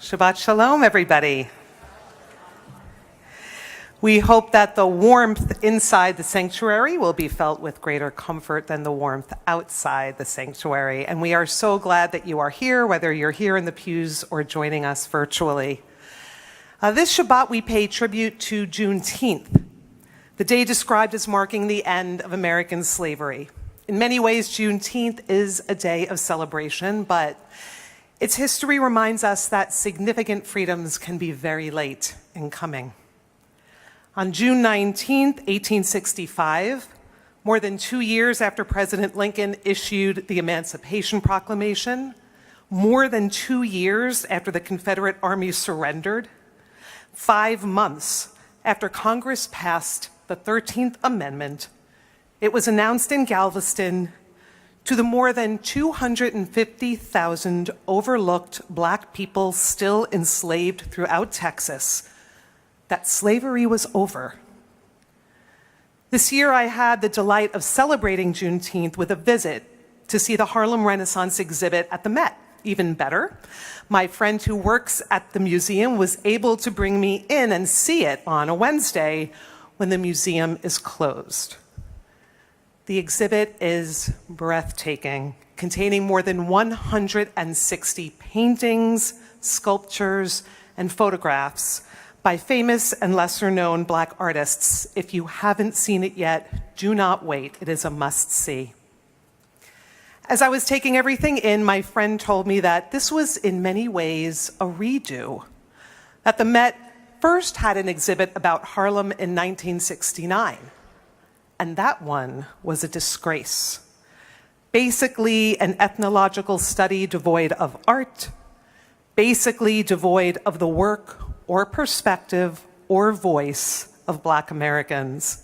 Shabbat Shalom, everybody. We hope that the warmth inside the sanctuary will be felt with greater comfort than the warmth outside the sanctuary. And we are so glad that you are here, whether you're here in the pews or joining us virtually. This Shabbat, we pay tribute to Juneteenth, the day described as marking the end of American slavery. In many ways, Juneteenth is a day of celebration, but its history reminds us that significant freedoms can be very late in coming. On June 19, 1865, more than 2 years after President Lincoln issued the Emancipation Proclamation, more than 2 years after the Confederate Army surrendered, 5 months after Congress passed the 13th Amendment, it was announced in Galveston to the more than 250,000 overlooked Black people still enslaved throughout Texas that slavery was over. This year, I had the delight of celebrating Juneteenth with a visit to see the Harlem Renaissance exhibit at the Met. Even better, my friend who works at the museum was able to bring me in and see it on a Wednesday when the museum is closed. The exhibit is breathtaking, containing more than 160 paintings, sculptures, and photographs by famous and lesser-known Black artists. If you haven't seen it yet, do not wait. It is a must-see. As I was taking everything in, my friend told me that this was in many ways a redo, that the Met first had an exhibit about Harlem in 1969. And that one was a disgrace. Basically, an ethnological study devoid of art, basically devoid of the work or perspective or voice of Black Americans.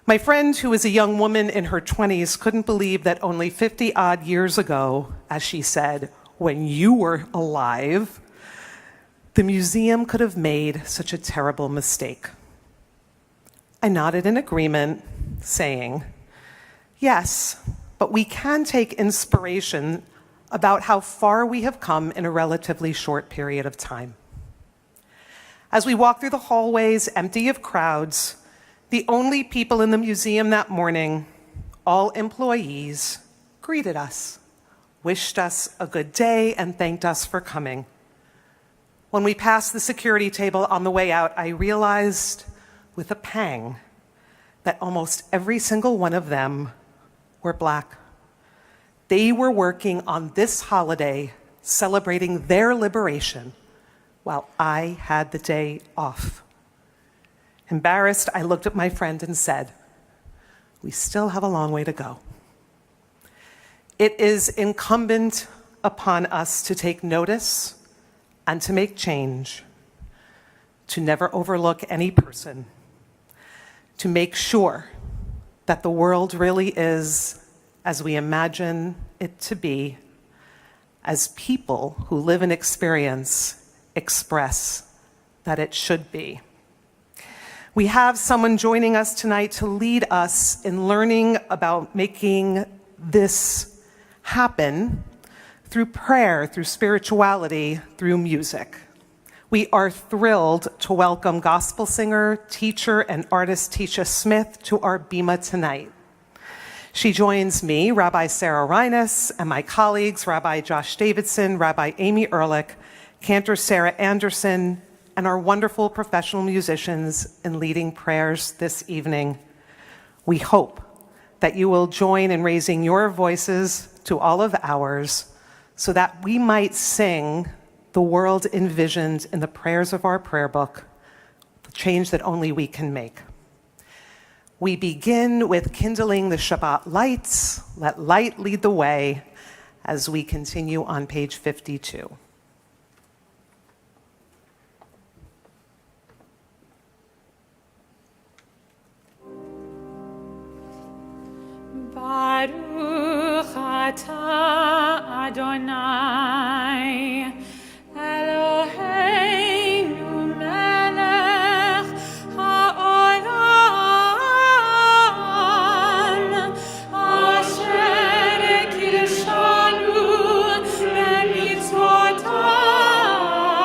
My friend, who was a young woman in her 20s, couldn't believe that only 50-odd years ago, as she said, when you were alive, the museum could have made such a terrible mistake. I nodded in agreement, saying, yes, but we can take inspiration about how far we have come in a relatively short period of time. As we walked through the hallways empty of crowds, the only people in the museum that morning, all employees, greeted us, wished us a good day, and thanked us for coming. When we passed the security table on the way out, I realized with a pang that almost every single one of them were Black. They were working on this holiday, celebrating their liberation, while I had the day off. Embarrassed, I looked at my friend and said, we still have a long way to go. It is incumbent upon us to take notice and to make change, to never overlook any person, to make sure that the world really is as we imagine it to be, as people who live and experience express that it should be. We have someone joining us tonight to lead us in learning about making this happen through prayer, through spirituality, through music. We are thrilled to welcome gospel singer, teacher, and artist Tisha Smith to our Bima tonight. She joins me, Rabbi Sarah Reines, and my colleagues, Rabbi Josh Davidson, Rabbi Amy Ehrlich, Cantor Sarah Anderson, and our wonderful professional musicians in leading prayers this evening. We hope that you will join in raising your voices to all of ours so that we might sing the world envisioned in the prayers of our prayer book, the change that only we can make. We begin with kindling the Shabbat lights. Let light lead the way as we continue on page 52. Baruch atah Adonai Eloheinu melech haolam asher kidshanu bemitzvotav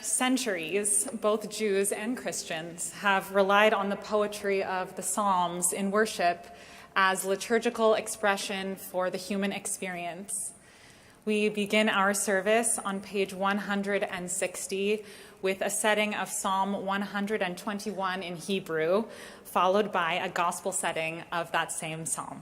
centuries, both Jews and Christians have relied on the poetry of the Psalms in worship as liturgical expression for the human experience. We begin our service on page 160 with a setting of Psalm 121 in Hebrew, followed by a gospel setting of that same psalm.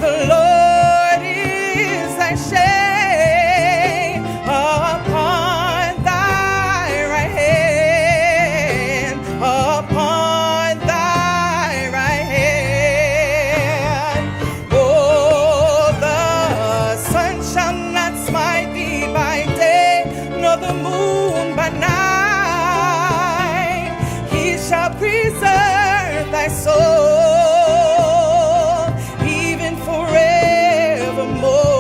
The Lord is thy Moshe, upon thy right hand, upon thy right hand. Oh, the sun shall not smite thee by day, nor the moon by night. He shall preserve thy soul, even forevermore.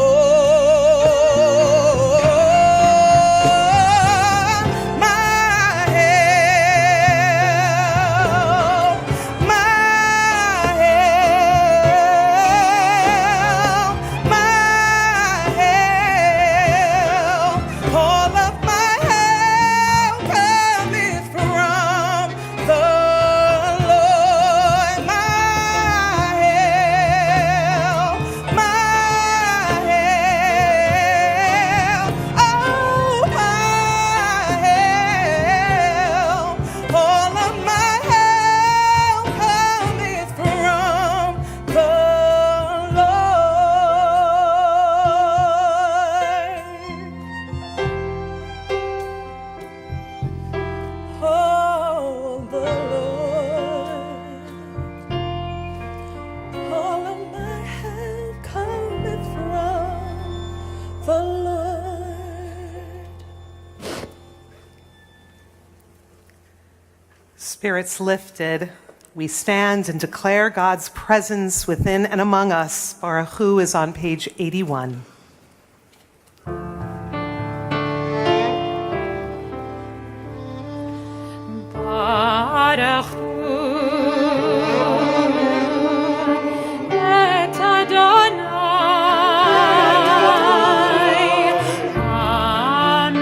Spirits lifted, we stand and declare God's presence within and among us. Baruch Hu is on page 81. Baruch Hu et Adonai hamevorach.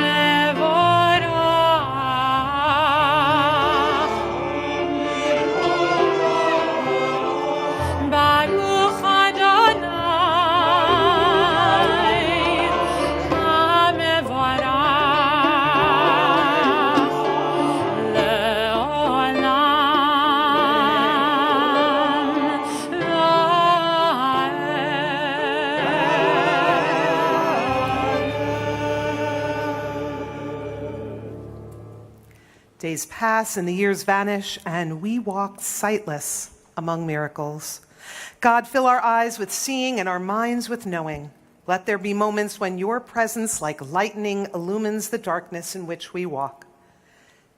Baruch Adonai hamevorach. Days pass and the years vanish, and we walk sightless among miracles. God, fill our eyes with seeing and our minds with knowing. Let there be moments when your presence, like lightning, illumines the darkness in which we walk.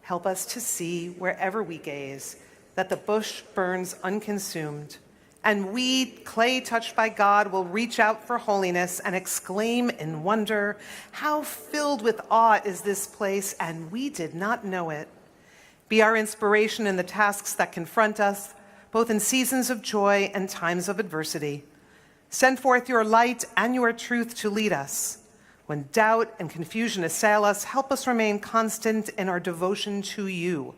Help us to see wherever we gaze that the bush burns unconsumed, and we, clay touched by God, will reach out for holiness and exclaim in wonder, how filled with awe is this place, and we did not know it. Be our inspiration in the tasks that confront us, both in seasons of joy and times of adversity. Send forth your light and your truth to lead us. When doubt and confusion assail us, help us remain constant in our devotion to you.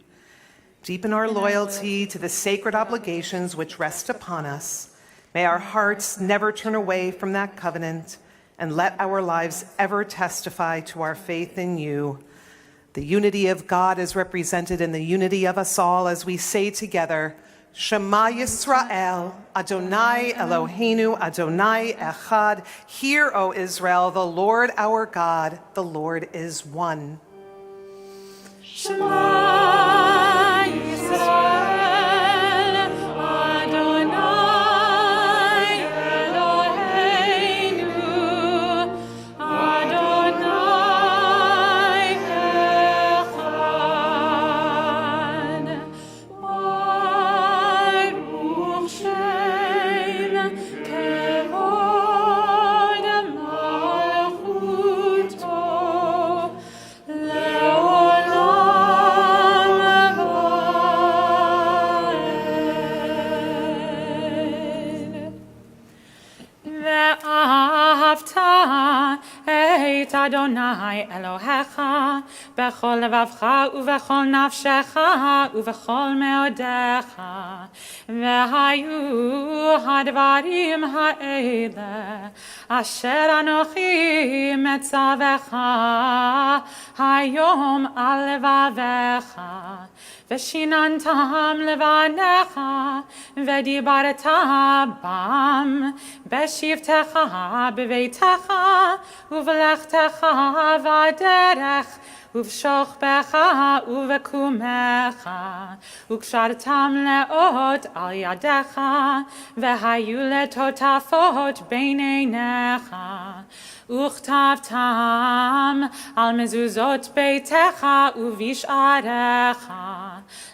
Deepen our loyalty to the sacred obligations which rest upon us. May our hearts never turn away from that covenant, and let our lives ever testify to our faith in you. The unity of God is represented in the unity of us all as we say together, Shema Yisrael, Adonai Eloheinu, Adonai Echad. Hear, O Israel, the Lord our God, the Lord is one. Shema Yisrael, Adonai Eloheinu, Adonai Echad. Baruch Shem Kevod Malchuto ואהבת את אדוני אלוהיך בכל לבבך ובכל נפשך ובכל מאודיך. והיו הדברים האלה אשר אנוכי מצווך היום על לבביך, ושיננתם לבניך, ודיברת בם, בשבתך בביתך, ובלכתך בדרך, ובשוכבך ובקומך, וקשרתם לאות על ידך, והיו לטוטפות בין עיניך, וכתבתם על מזוזות ביתך ובשעריך,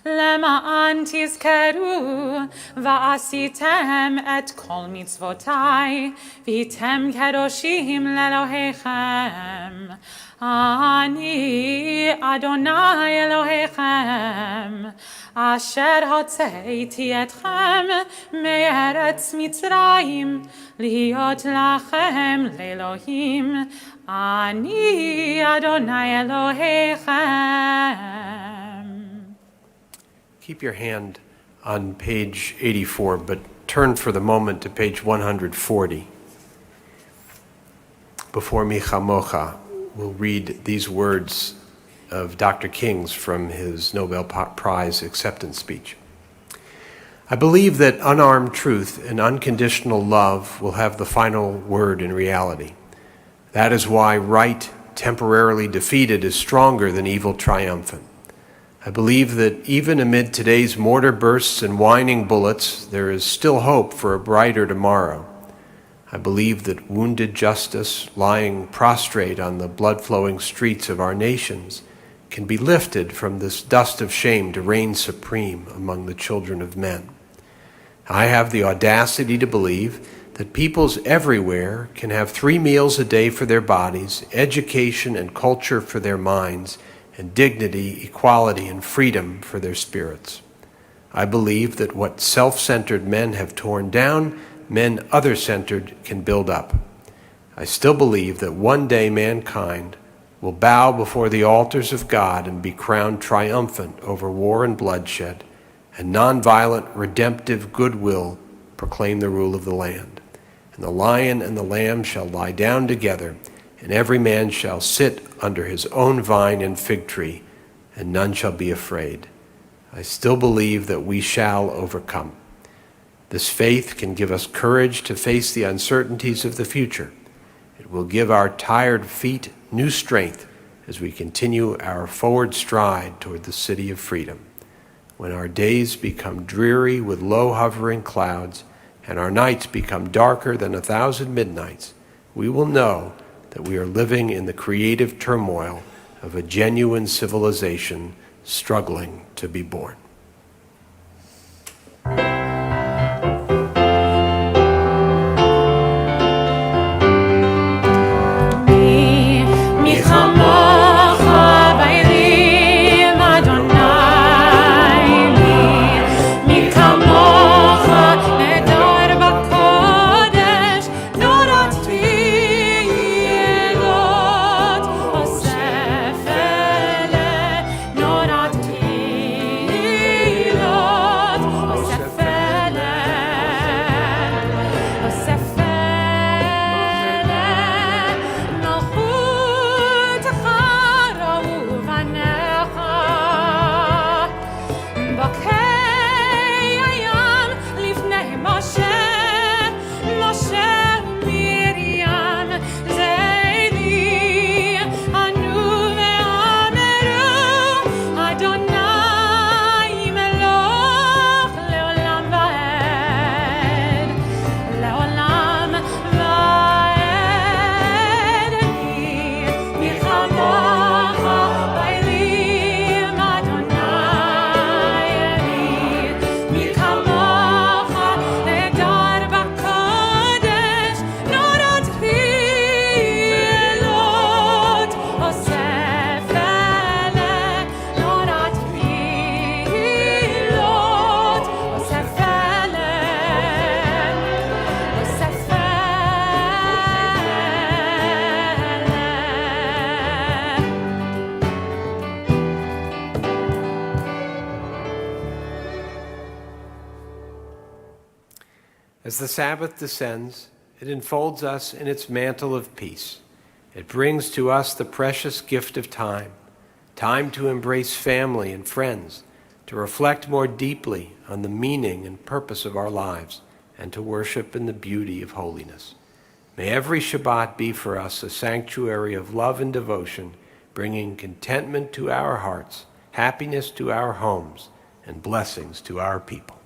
למען תזכרו ועשיתם את כל מצוותי, והייתם קדושים לאלוהיכם. אני אדוני אלוהיכם, אשר הוצאתי אתכם מארץ מצרים, להיות לכם לאלוהים. אני אדוני אלוהיכם. Keep your hand on page 84, but turn for the moment to page 140. Before Mi Chamocha, we'll read these words of Dr. King's from his Nobel Prize acceptance speech. I believe that unarmed truth and unconditional love will have the final word in reality. That is why right, temporarily defeated, is stronger than evil triumphant. I believe that even amid today's mortar bursts and whining bullets, there is still hope for a brighter tomorrow. I believe that wounded justice, lying prostrate on the blood-flowing streets of our nations, can be lifted from this dust of shame to reign supreme among the children of men. I have the audacity to believe that peoples everywhere can have 3 meals a day for their bodies, education and culture for their minds, and dignity, equality, and freedom for their spirits. I believe that what self-centered men have torn down, men other-centered can build up. I still believe that one day mankind will bow before the altars of God and be crowned triumphant over war and bloodshed, and nonviolent, redemptive goodwill proclaim the rule of the land. And the lion and the lamb shall lie down together, and every man shall sit under his own vine and fig tree, and none shall be afraid. I still believe that we shall overcome. This faith can give us courage to face the uncertainties of the future. It will give our tired feet new strength as we continue our forward stride toward the city of freedom. When our days become dreary with low hovering clouds, and our nights become darker than 1,000 midnights, we will know that we are living in the creative turmoil of a genuine civilization struggling to be born. As the Sabbath descends, it enfolds us in its mantle of peace. It brings to us the precious gift of time, time to embrace family and friends, to reflect more deeply on the meaning and purpose of our lives, and to worship in the beauty of holiness. May every Shabbat be for us a sanctuary of love and devotion, bringing contentment to our hearts, happiness to our homes, and blessings to our people.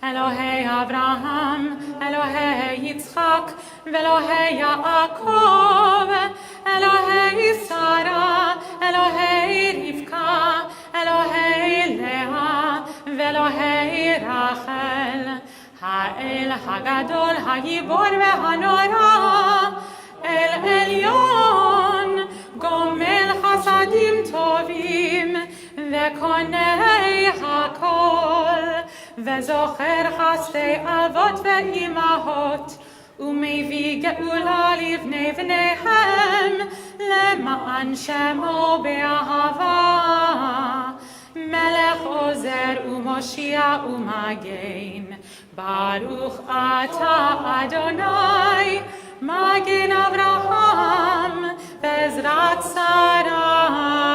אלוהי אברהם, אלוהי יצחק, ואלוהי יעקב, אלוהי שרה, אלוהי רבקה, אלוהי לאה, ואלוהי רחל, האל הגדול, הגיבור והנורא, אל עליון, גומל חסדים טובים, וקונה הכל, וזוכר חסדי אבות ואימהות, ומביא גאולה לבני בניהם, למען שמו באהבה. מלך עוזר ומושיע ומגן, ברוך אתה אדוני, מגן אברהם בעזרת שרה.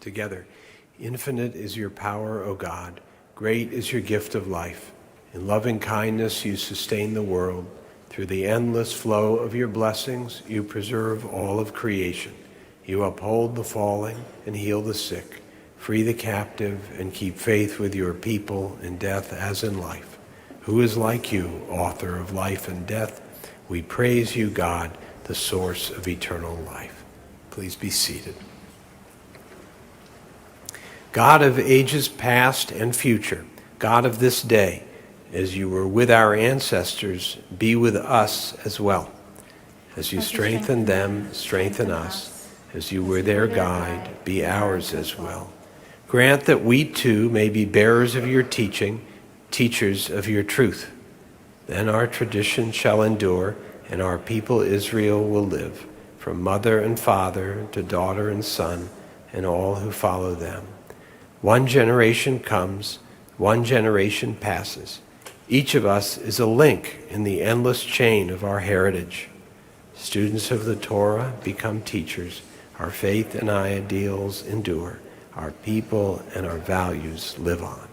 Together, infinite is your power, O God. Great is your gift of life. In loving kindness you sustain the world. Through the endless flow of your blessings, you preserve all of creation. You uphold the falling and heal the sick, free the captive, and keep faith with your people in death as in life. Who is like you, author of life and death? We praise you, God, the source of eternal life. Please be seated. God of ages past and future, God of this day, as you were with our ancestors, be with us as well. As you strengthen them, strengthen us. As you were their guide, be ours as well. Grant that we too may be bearers of your teaching, teachers of your truth. Then our tradition shall endure, and our people Israel will live, from mother and father to daughter and son, and all who follow them. One generation comes, one generation passes. Each of us is a link in the endless chain of our heritage. Students of the Torah become teachers. Our faith and ideals endure. Our people and our values live on.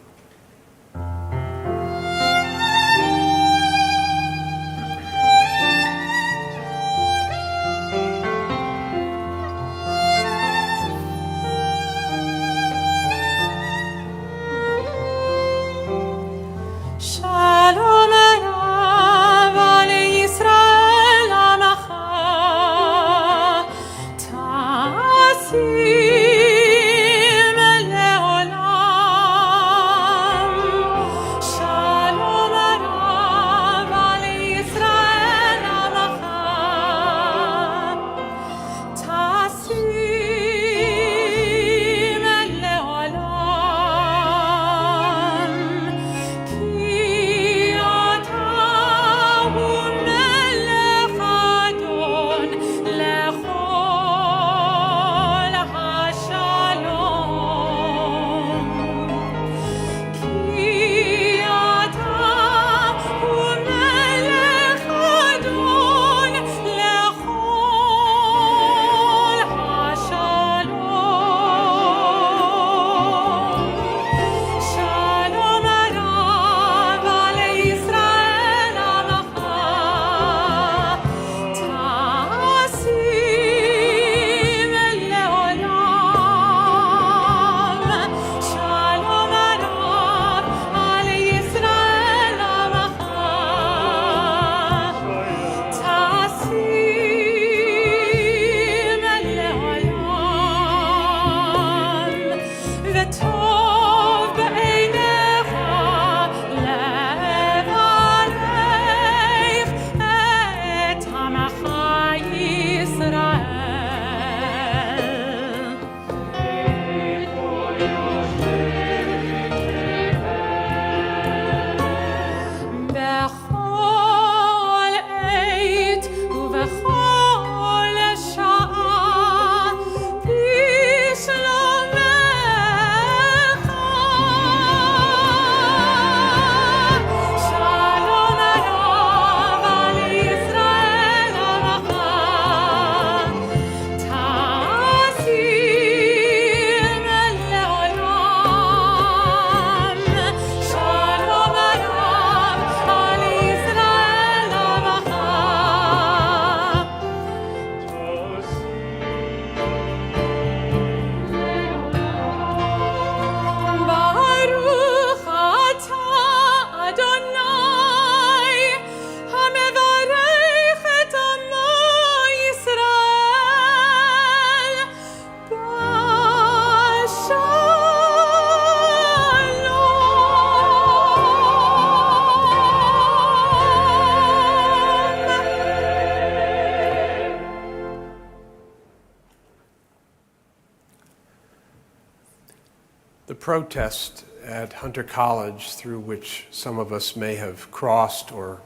The protest at Hunter College, through which some of us may have crossed or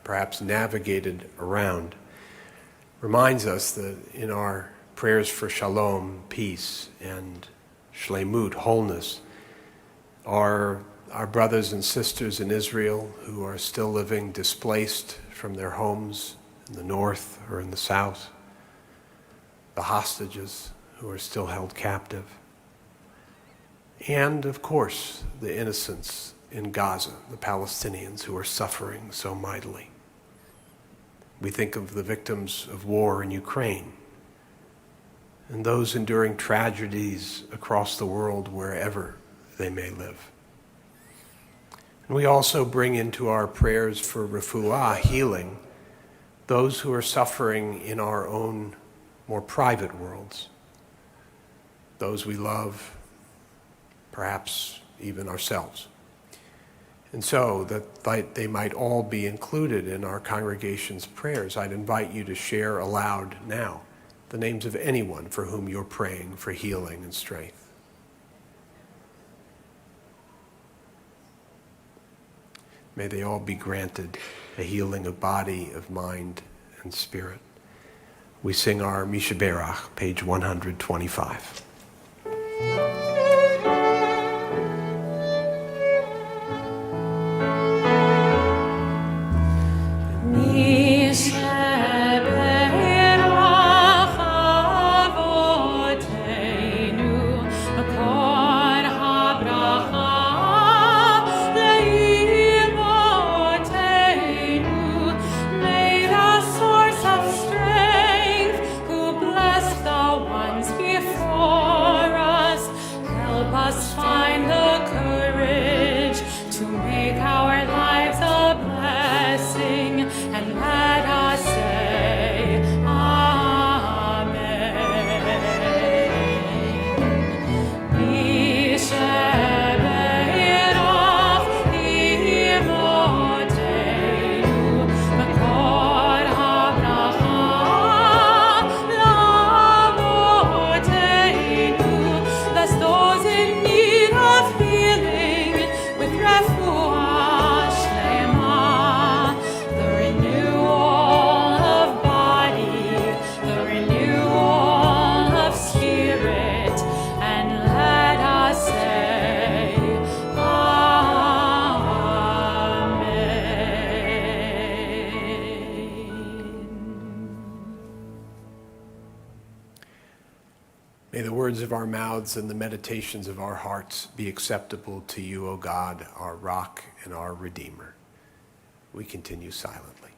perhaps navigated around, reminds us that in our prayers for shalom, peace, and shlemut, wholeness, are our brothers and sisters in Israel who are still living displaced from their homes in the north or in the south, the hostages who are still held captive, and, of course, the innocents in Gaza, the Palestinians who are suffering so mightily. We think of the victims of war in Ukraine and those enduring tragedies across the world wherever they may live. And we also bring into our prayers for refuah, healing, those who are suffering in our own more private worlds, those we love, perhaps even ourselves. And so that they might all be included in our congregation's prayers, I'd invite you to share aloud now the names of anyone for whom you're praying for healing and strength. May they all be granted a healing of body, of mind, and spirit. We sing our Mishaberach, page 125. May the words of our mouths and the meditations of our hearts be acceptable to you, O God, our rock and our Redeemer. We continue silently.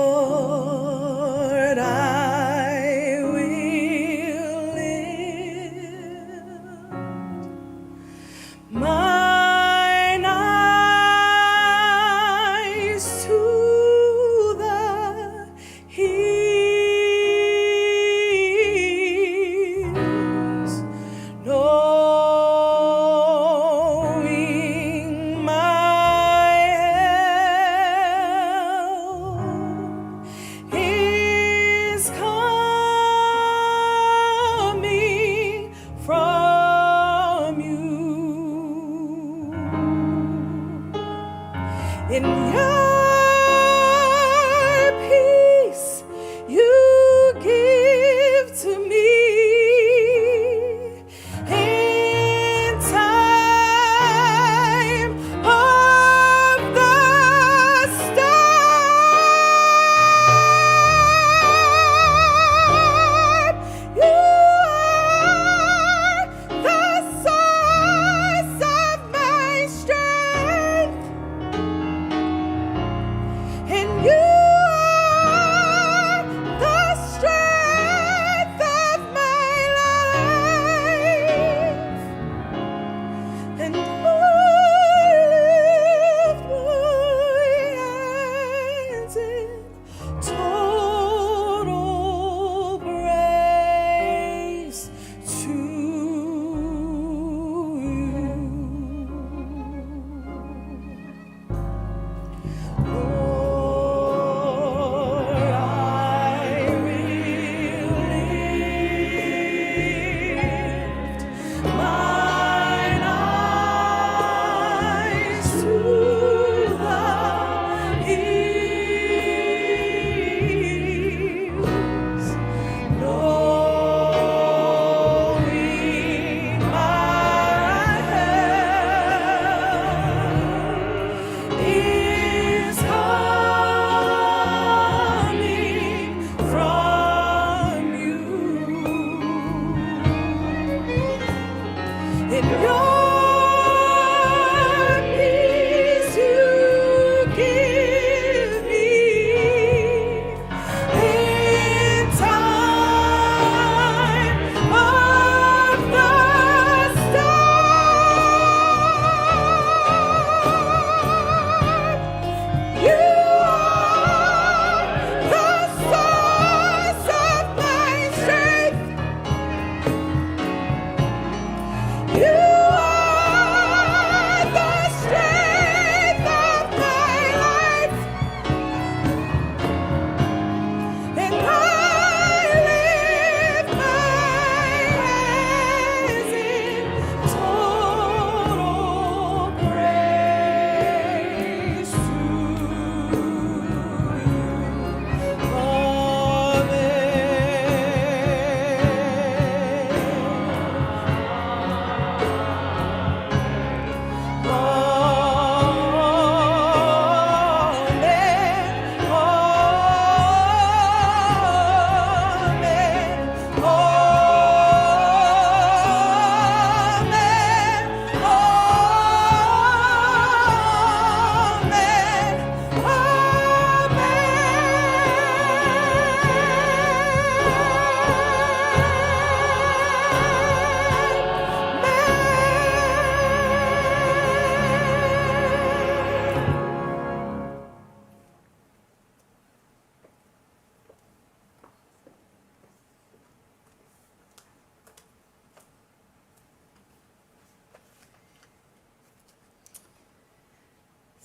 Lord, I will lift mine eyes to the hills, knowing my help is coming from you. In your peace you give to me in time of the storm.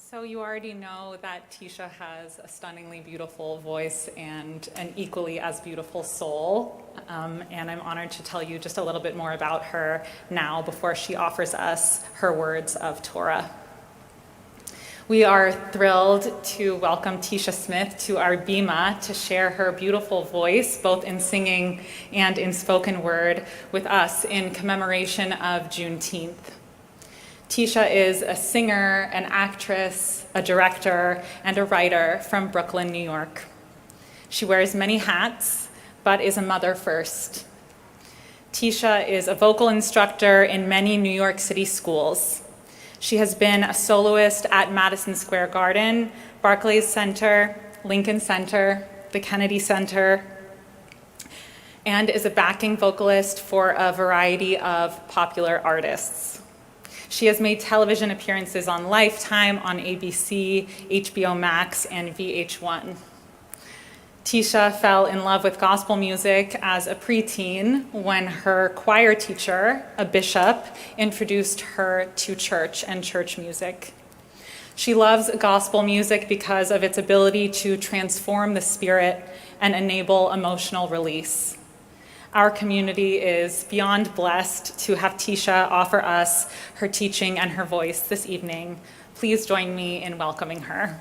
So you already know that Tisha has a stunningly beautiful voice and an equally as beautiful soul. And I'm honored to tell you just a little bit more about her now before she offers us her words of Torah. We are thrilled to welcome Tisha Smith to our bima to share her beautiful voice, both in singing and in spoken word, with us in commemoration of Juneteenth. Tisha is a singer, an actress, a director, and a writer from Brooklyn, New York. She wears many hats, but is a mother first. Tisha is a vocal instructor in many New York City schools. She has been a soloist at Madison Square Garden, Barclays Center, Lincoln Center, the Kennedy Center, and is a backing vocalist for a variety of popular artists. She has made television appearances on Lifetime, on ABC, HBO Max, and VH1. Tisha fell in love with gospel music as a preteen when her choir teacher, a bishop, introduced her to church and church music. She loves gospel music because of its ability to transform the spirit and enable emotional release. Our community is beyond blessed to have Tisha offer us her teaching and her voice this evening. Please join me in welcoming her.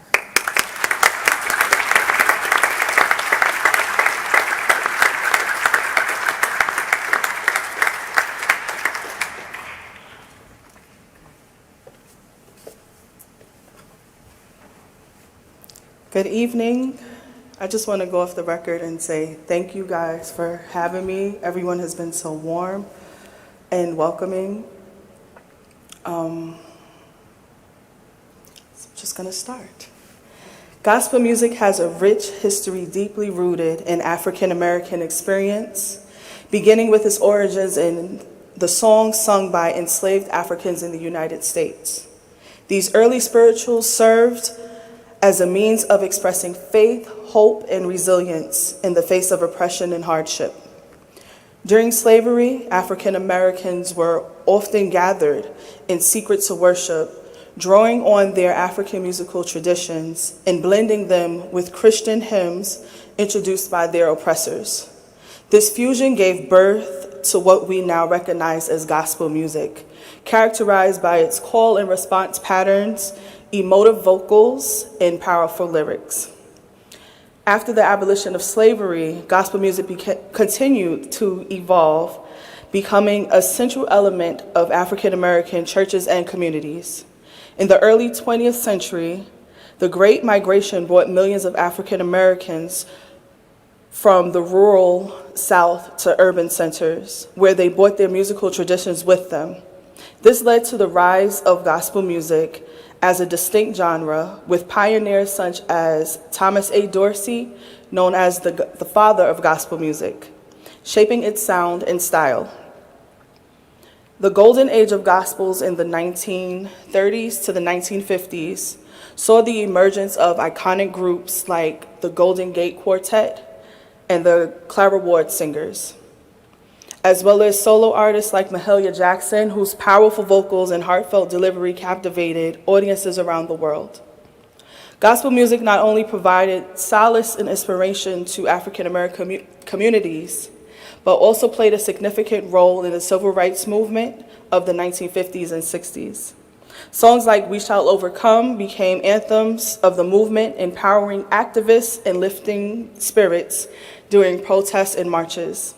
Good evening. I just want to go off the record and say thank you guys for having me. Everyone has been so warm and welcoming. So I'm just going to start. Gospel music has a rich history deeply rooted in African American experience, beginning with its origins in the songs sung by enslaved Africans in the United States. These early spirituals served as a means of expressing faith, hope, and resilience in the face of oppression and hardship. During slavery, African Americans were often gathered in secret to worship, drawing on their African musical traditions and blending them with Christian hymns introduced by their oppressors. This fusion gave birth to what we now recognize as gospel music, characterized by its call and response patterns, emotive vocals, and powerful lyrics. After the abolition of slavery, gospel music continued to evolve, becoming a central element of African American churches and communities. In the early 20th century, the Great Migration brought millions of African Americans from the rural South to urban centers, where they brought their musical traditions with them. This led to the rise of gospel music as a distinct genre, with pioneers such as Thomas A. Dorsey, known as the father of gospel music, shaping its sound and style. The golden age of gospels in the 1930s to the 1950s saw the emergence of iconic groups like the Golden Gate Quartet and the Clara Ward Singers, as well as solo artists like Mahalia Jackson, whose powerful vocals and heartfelt delivery captivated audiences around the world. Gospel music not only provided solace and inspiration to African American communities, but also played a significant role in the civil rights movement of the 1950s and 60s. Songs like We Shall Overcome became anthems of the movement, empowering activists and lifting spirits during protests and marches.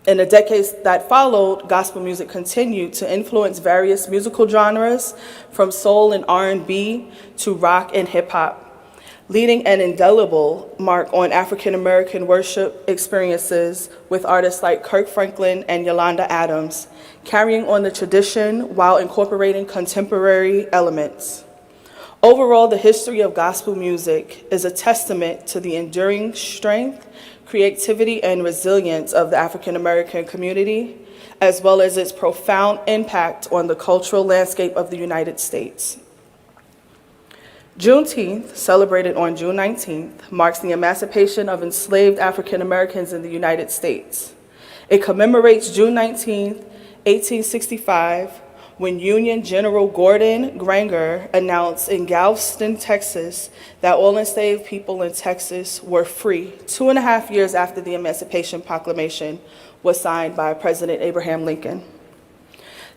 In the decades that followed, gospel music continued to influence various musical genres, from soul and R&B to rock and hip hop, leaving an indelible mark on African American worship experiences with artists like Kirk Franklin and Yolanda Adams, carrying on the tradition while incorporating contemporary elements. Overall, the history of gospel music is a testament to the enduring strength, creativity, and resilience of the African American community, as well as its profound impact on the cultural landscape of the United States. Juneteenth, celebrated on June 19th, marks the emancipation of enslaved African Americans in the United States. It commemorates June 19th, 1865, when Union General Gordon Granger announced in Galveston, Texas, that all enslaved people in Texas were free 2.5 years after the Emancipation Proclamation was signed by President Abraham Lincoln.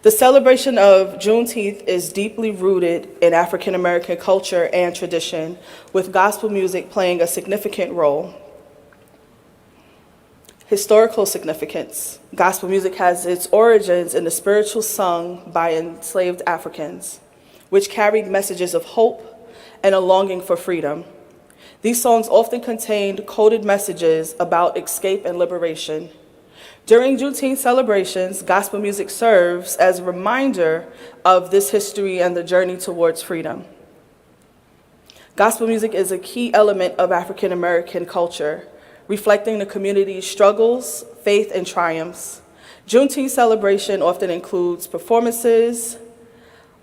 The celebration of Juneteenth is deeply rooted in African American culture and tradition, with gospel music playing a significant role. Historical significance. Gospel music has its origins in the spiritual sung by enslaved Africans, which carried messages of hope and a longing for freedom. These songs often contained coded messages about escape and liberation. During Juneteenth celebrations, gospel music serves as a reminder of this history and the journey towards freedom. Gospel music is a key element of African American culture, reflecting the community's struggles, faith, and triumphs. Juneteenth celebration often includes performances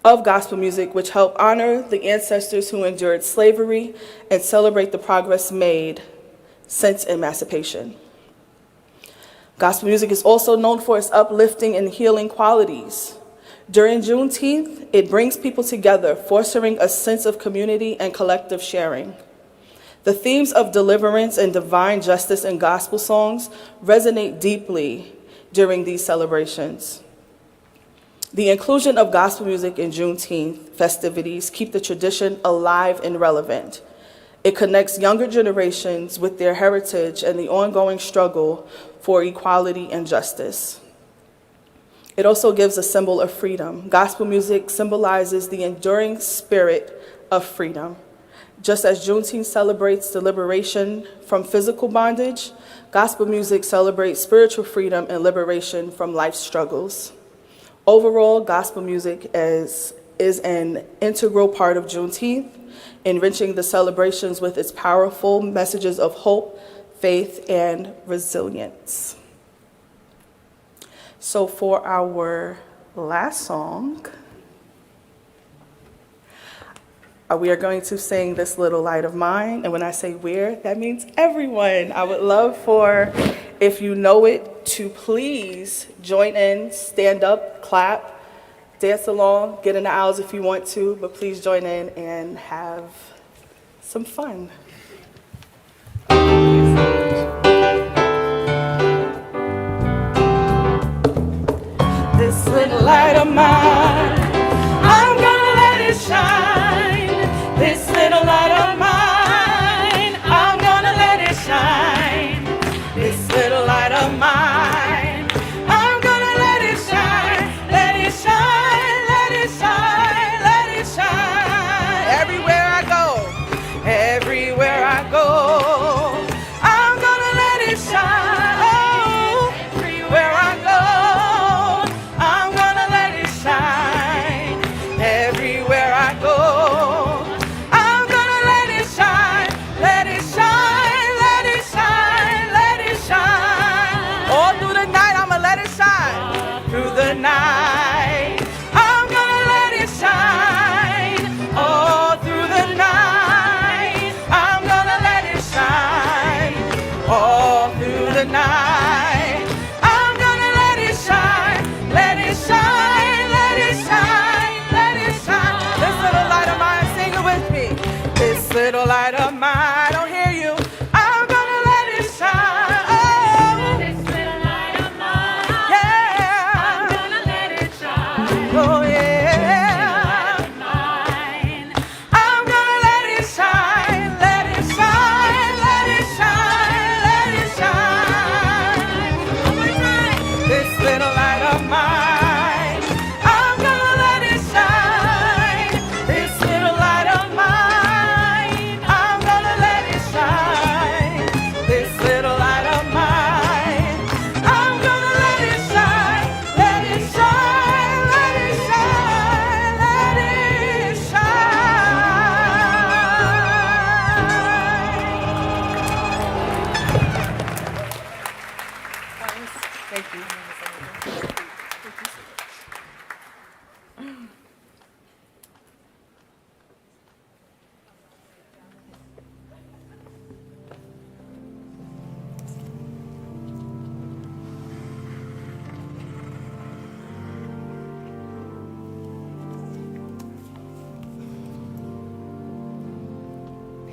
of gospel music which help honor the ancestors who endured slavery and celebrate the progress made since emancipation. Gospel music is also known for its uplifting and healing qualities. During Juneteenth, it brings people together, fostering a sense of community and collective sharing. The themes of deliverance and divine justice in gospel songs resonate deeply during these celebrations. The inclusion of gospel music in Juneteenth festivities keep the tradition alive and relevant. It connects younger generations with their heritage and the ongoing struggle for equality and justice. It also gives a symbol of freedom. Gospel music symbolizes the enduring spirit of freedom. Just as Juneteenth celebrates the liberation from physical bondage, gospel music celebrates spiritual freedom and liberation from life's struggles. Overall, gospel music is an integral part of Juneteenth, enriching the celebrations with its powerful messages of hope, faith, and resilience. So for our last song, we are going to sing This Little Light of Mine. And when I say we're, that means everyone. I would love for, if you know it, to please join in, stand up, clap, dance along, get in the aisles if you want to, but please join in and have some fun. This little light of mine, I'm gonna let it shine. This little light of mine, I'm gonna let it shine. This little light of mine, I'm gonna let it shine. Let it shine, let it shine, let it shine. Everywhere I go, everywhere I go, I'm gonna let it shine. Oh, everywhere I go, I'm gonna let it shine. Everywhere I go, I'm gonna let it shine. Let it shine, let it shine, let it shine. All through the night, I'ma let it shine. Through the night, I'm gonna let it shine. All through the night, I'm gonna let it shine. All through the night, I'm gonna let it shine. Let it shine, let it shine, let it shine. This little light of mine, sing it with me. This little light of mine, I don't hear you. I'm gonna let it shine. Oh, this little light of mine, yeah, I'm gonna let it shine. Oh, yeah, I'm gonna let it shine. Let it shine, let it shine, let it shine. One more time. This little light of mine, I'm gonna let it shine. This little light of mine, I'm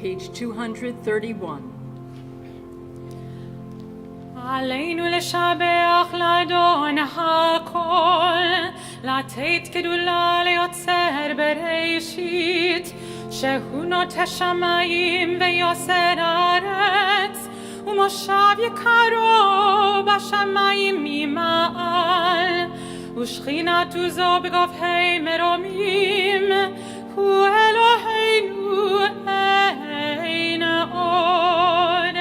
page 231. עלינו לשבח לאדון הכל, לתת גדולה ליוצר בראשית, שהוא נוטה שמיים ויוסר ארץ, ומושב יקרו בשמיים ממעל, ושכינת עוזו בגבהי מרומים, הוא אלוהינו אין עוד.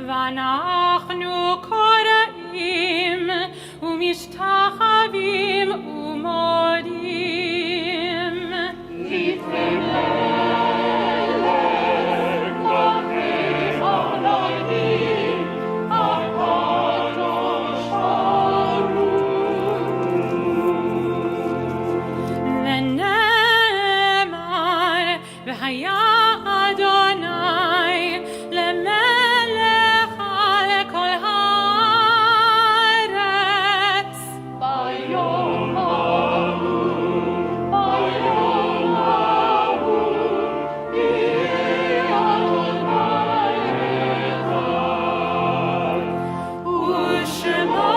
ואנחנו קוראים ומשתחווים ומודים. ונאמר והיה אדוני למלך על כל הארץ. ביום ההוא יהיה אדוני אחד. ושמו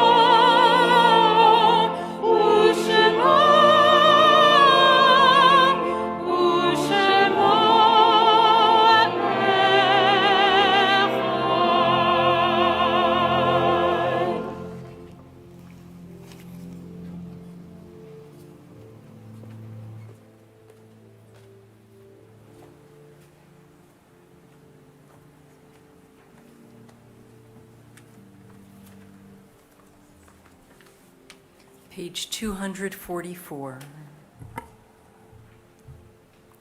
Page 244.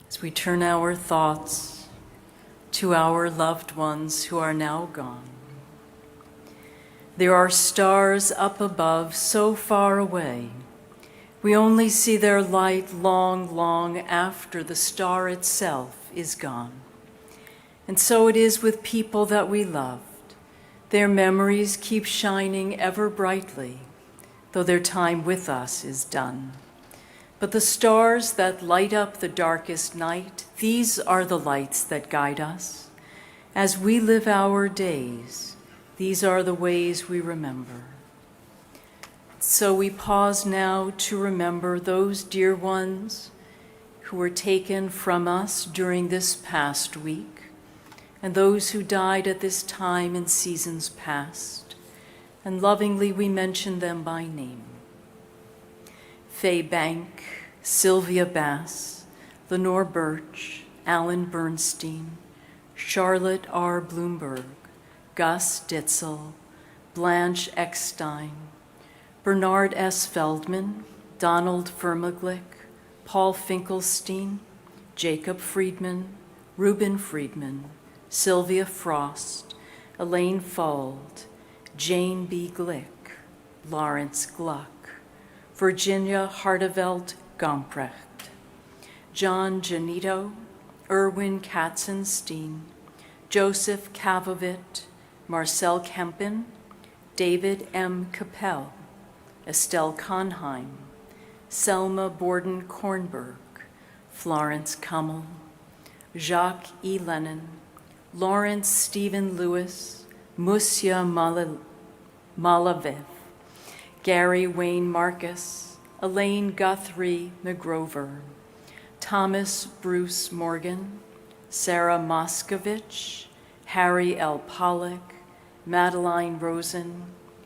As we turn our thoughts to our loved ones who are now gone, there are stars up above so far away, we only see their light long, long after the star itself is gone. And so it is with people that we loved. Their memories keep shining ever brightly, though their time with us is done. But the stars that light up the darkest night, these are the lights that guide us. As we live our days, these are the ways we remember. So we pause now to remember those dear ones who were taken from us during this past week, and those who died at this time in seasons past. And lovingly we mention them by name. Faye Bank, Sylvia Bass, Lenore Birch, Alan Bernstein, Charlotte R. Bloomberg, Gus Ditzel, Blanche Eckstein, Bernard S. Feldman, Donald Firmaglick, Paul Finkelstein, Jacob Friedman, Reuben Friedman, Sylvia Frost, Elaine Fuld, Jane B. Glick, Lawrence Gluck, Virginia Hartevelt Gomprecht, John Janito, Erwin Katzenstein, Joseph Kavovit, Marcel Kempen, David M. Capel, Estelle Konheim, Selma Borden Kornberg, Florence Kummel, Jacques E. Lennon, Lawrence Stephen Lewis, Musia Malaviv, Gary Wayne Marcus, Elaine Guthrie McGrover, Thomas Bruce Morgan, Sarah Moskovich, Harry L. Pollack, Madeline Rosen,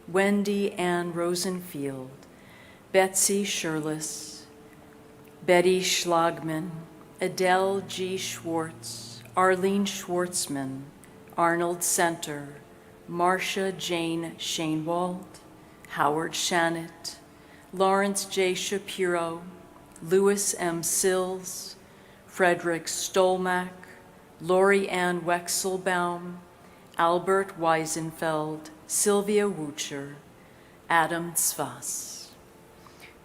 Wendy Ann Rosenfield, Betsy Shirless, Betty Schlagman, Adele G. Schwartz, Arlene Schwartzman, Arnold Center, Marcia Jane Shainwald, Howard Shannett, Lawrence J. Shapiro, Louis M. Sills, Frederick Stolmack, Lori Ann Wexelbaum, Albert Weisenfeld, Sylvia Wucher, Adam Zwas.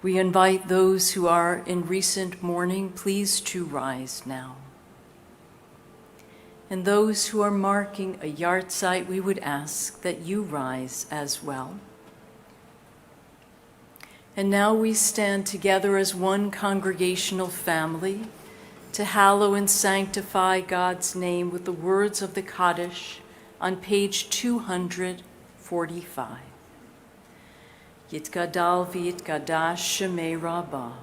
We invite those who are in recent mourning, please to rise now. And those who are marking a yahrzeit, we would ask that you rise as well. And now we stand together as one congregational family to hallow and sanctify God's name with the words of the Kaddish on page 245. Yitgadal v'yitgadash shemei rabbah,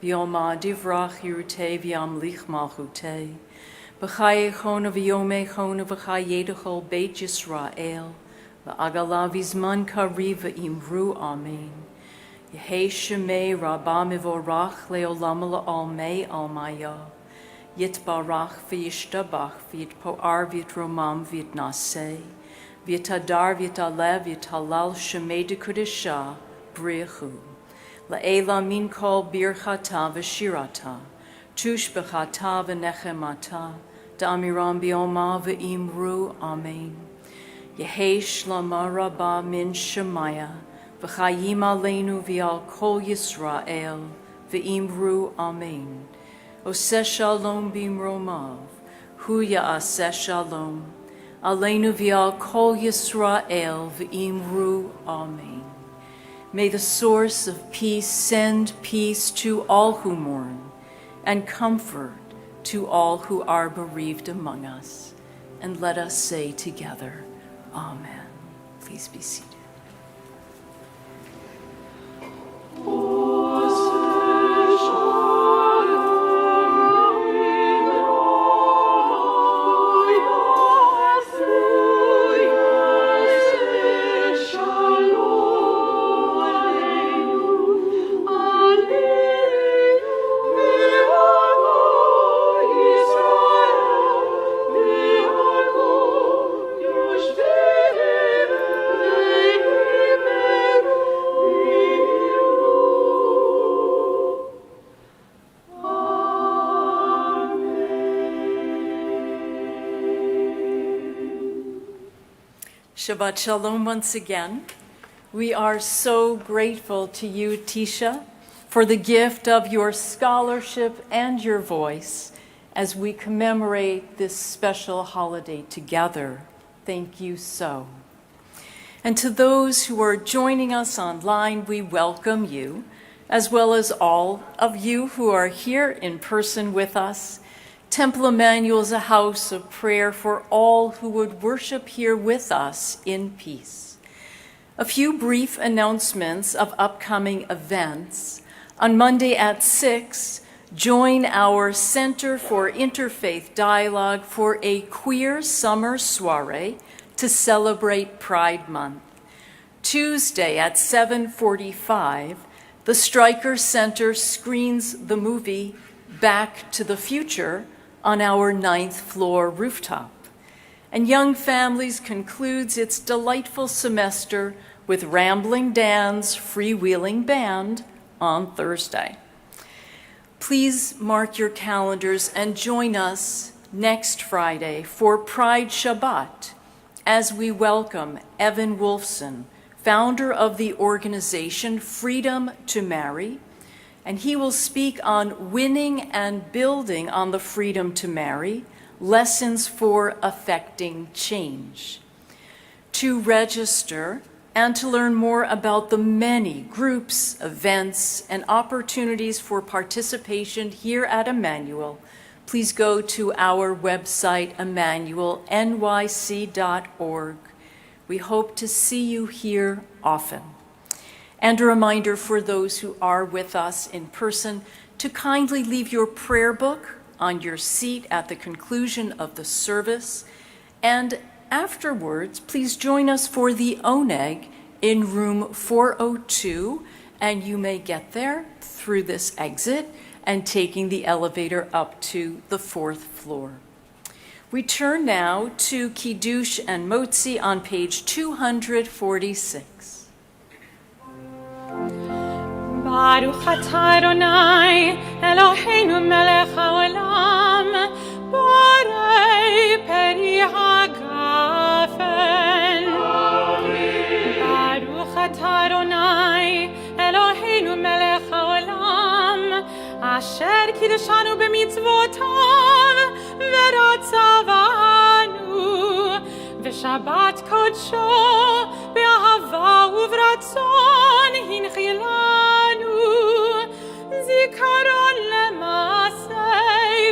v'yoma divrach yirutei v'yamlich malchutei, v'chayechona v'yomechona v'chayedechol beit Yisrael, v'agala v'zman kariv v'imru amen. Yehei shemei rabbah mivorach leolam la'almei almaya, yitbarach v'yishtabach v'yitpoar v'yitromam v'yitnaseh, v'yitadar v'yitalev v'yitalal shemei dekudesha brichu. La'ela min kol birchata v'shirata, tushbechata v'nechemata, da'amiram bioma v'imru amen. Yehei shlama rabbah min shemaya, v'chayim aleinu v'al kol Yisrael, v'imru amen. Oseh shalom bimromav, hu ya'aseh shalom, aleinu v'al kol Yisrael, v'imru amen. May the source of peace send peace to all who mourn, and comfort to all who are bereaved among us. And let us say together, Amen. Please be seated. Shabbat Shalom once again. We are so grateful to you, Tisha, for the gift of your scholarship and your voice as we commemorate this special holiday together. Thank you so. And to those who are joining us online, we welcome you, as well as all of you who are here in person with us. Temple Emanu-El is a house of prayer for all who would worship here with us in peace. A few brief announcements of upcoming events. On Monday at 6, join our Center for Interfaith Dialogue for a queer summer soiree to celebrate Pride Month. Tuesday at 7:45, the Stryker Center screens the movie Back to the Future on our 9th floor rooftop. And Young Families concludes its delightful semester with Rambling Dan's freewheeling band on Thursday. Please mark your calendars and join us next Friday for Pride Shabbat as we welcome Evan Wolfson, founder of the organization Freedom to Marry, and he will speak on winning and building on the freedom to marry, lessons for affecting change. To register and to learn more about the many groups, events, and opportunities for participation here at Emanu-El, please go to our website, emmanuelnyc.org. We hope to see you here often. And a reminder for those who are with us in person to kindly leave your prayer book on your seat at the conclusion of the service. And afterwards, please join us for the oneg in room 402, and you may get there through this exit and taking the elevator up to the 4th floor. We turn now to Kiddush and Motzi on page 246. Baruch atah Adonai, Eloheinu melech haolam, borei peri hagafen. Baruch atah Adonai, Eloheinu melech haolam, asher kiddushanu b'mitzvotav, v'ratzavanu, v'shabbat kodsho, be'ahava uvratzon hinchilanu. Zikaron lemasei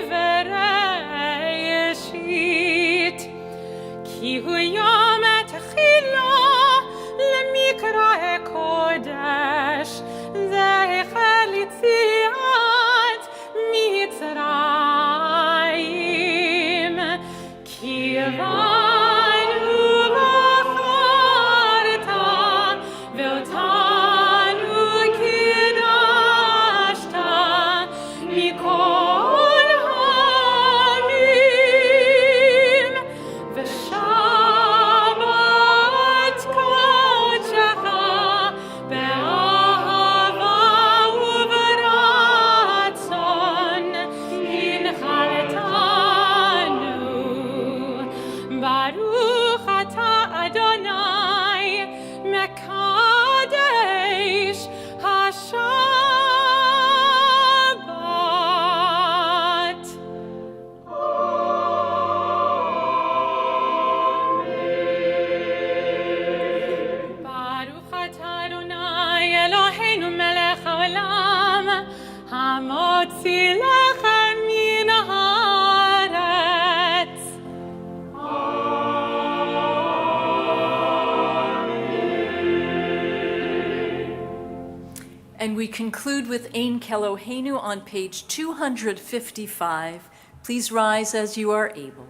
And we conclude with Ein Keloheinu on page 255. Please rise as you are able.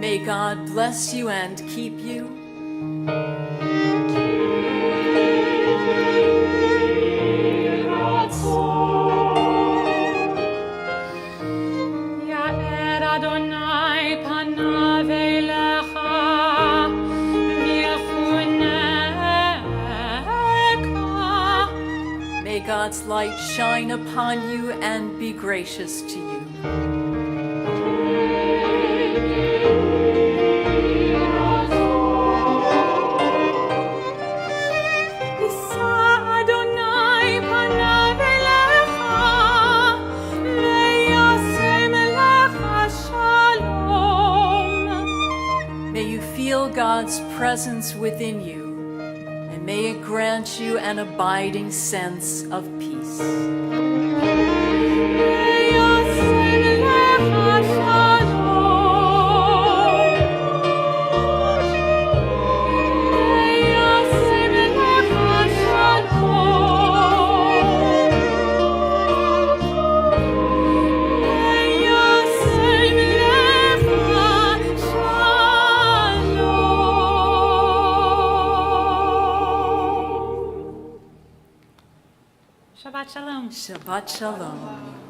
May God bless you and keep you. May God's light shine upon you and be gracious to you. God's presence within you, and may it grant you an abiding sense of peace. Shabbat shalom. Shabbat shalom.